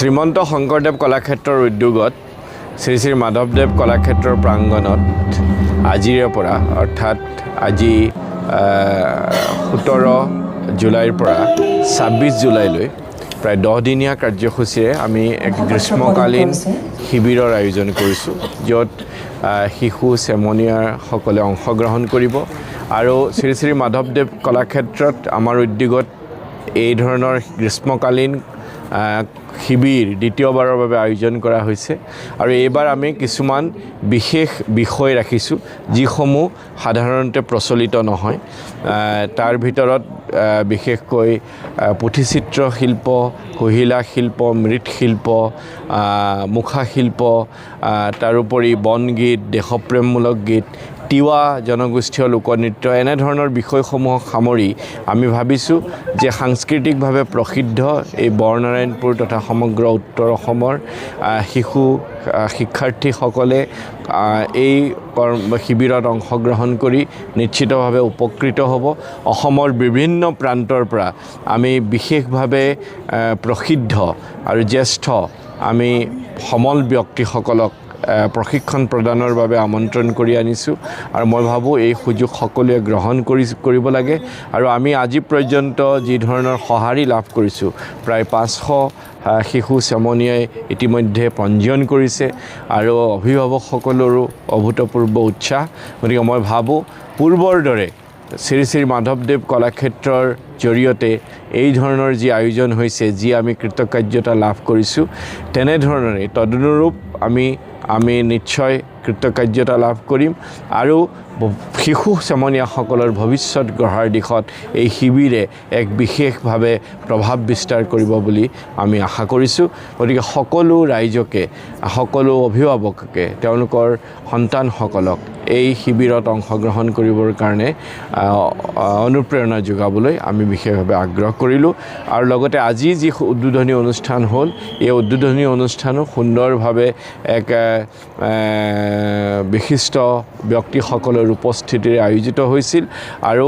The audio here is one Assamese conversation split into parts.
শ্ৰীমন্ত শংকৰদেৱ কলাক্ষেত্ৰৰ উদ্যোগত শ্ৰী শ্ৰী মাধৱদেৱ কলাক্ষেত্ৰৰ প্ৰাংগণত আজিৰে পৰা অৰ্থাৎ আজি 17 জুলাইৰ পৰা 26 জুলাইলৈ প্ৰায় 10 দিনীয়া কাৰ্যসূচীৰে আমি এক গ্ৰীষ্মকালীন শিবিৰৰ আয়োজন কৰিছোঁ, য'ত শিশু চেমনীয়াসকলে অংশগ্ৰহণ কৰিব। আৰু শ্ৰী শ্ৰী মাধৱদেৱ কলাক্ষেত্ৰত আমাৰ উদ্যোগত এই ধৰণৰ গ্ৰীষ্মকালীন শিবিৰ দ্বিতীয়বাৰৰ বাবে আয়োজন কৰা হৈছে। আৰু এইবাৰ আমি কিছুমান বিশেষ বিষয় ৰাখিছোঁ, যিসমূহ সাধাৰণতে প্ৰচলিত নহয়। তাৰ ভিতৰত বিশেষকৈ পুথিচিত্ৰ শিল্প, কহিলা শিল্প, মৃৎশিল্প, মুখা শিল্প, তাৰোপৰি বনগীত, দেশপ্ৰেমমূলক গীত, তিৱা জনগোষ্ঠীয় লোকনৃত্য, এনেধৰণৰ বিষয়সমূহক সামৰি আমি ভাবিছোঁ যে সাংস্কৃতিকভাৱে প্ৰসিদ্ধ এই বৰনাৰায়ণপুৰ তথা সমগ্ৰ উত্তৰ অসমৰ শিক্ষাৰ্থীসকলে এই শিবিৰত অংশগ্ৰহণ কৰি নিশ্চিতভাৱে উপকৃত হ'ব। অসমৰ বিভিন্ন প্ৰান্তৰ পৰা আমি বিশেষভাৱে প্ৰসিদ্ধ আৰু জ্যেষ্ঠ আমি সমল ব্যক্তিসকলক প্ৰশিক্ষণ প্ৰদানৰ বাবে আমন্ত্ৰণ কৰি আনিছোঁ। আৰু মই ভাবোঁ এই সুযোগ সকলোৱে গ্ৰহণ কৰিব লাগে। আৰু আমি আজি পৰ্যন্ত যি ধৰণৰ সঁহাৰি লাভ কৰিছোঁ, প্ৰায় 500 শিশু চেমনীয়াই ইতিমধ্যে পঞ্জীয়ন কৰিছে আৰু অভিভাৱকসকলৰো অভূতপূৰ্ব উৎসাহ। গতিকে মই ভাবোঁ পূৰ্বৰ দৰে শ্ৰী শ্ৰী মাধৱদেৱ কলাক্ষেত্ৰৰ জৰিয়তে এই ধৰণৰ যি আয়োজন হৈছে, যি আমি কৃতকাৰ্যতা লাভ কৰিছোঁ, তেনেধৰণে তদনুৰূপ আমি নিশ্চয় কৃতকাৰ্যতা লাভ কৰিম। আৰু শিশু চেমনীয়াসকলৰ ভৱিষ্যত গঢ়াৰ দিশত এই শিবিৰে এক বিশেষভাৱে প্ৰভাৱ বিস্তাৰ কৰিব বুলি আমি আশা কৰিছোঁ। গতিকে সকলো ৰাইজকে, সকলো অভিভাৱককে তেওঁলোকৰ সন্তানসকলক এই শিবিৰত অংশগ্ৰহণ কৰিবৰ কাৰণে অনুপ্ৰেৰণা যোগাবলৈ আমি বিশেষভাৱে আগ্ৰহ কৰিলোঁ। আৰু লগতে আজি যি উদ্বোধনী অনুষ্ঠান হ'ল, এই উদ্বোধনী অনুষ্ঠানো সুন্দৰভাৱে এক বিশিষ্ট ব্যক্তিসকলৰ উপস্থিতিৰে আয়োজিত হৈছিল আৰু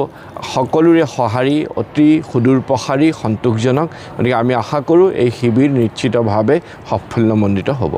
সকলোৰে সঁহাৰি অতি সুদূৰ প্ৰসাৰী, সন্তোষজনক। গতিকে আমি আশা কৰোঁ এই শিবিৰ নিশ্চিতভাৱে সাফল্যমণ্ডিত হ'ব।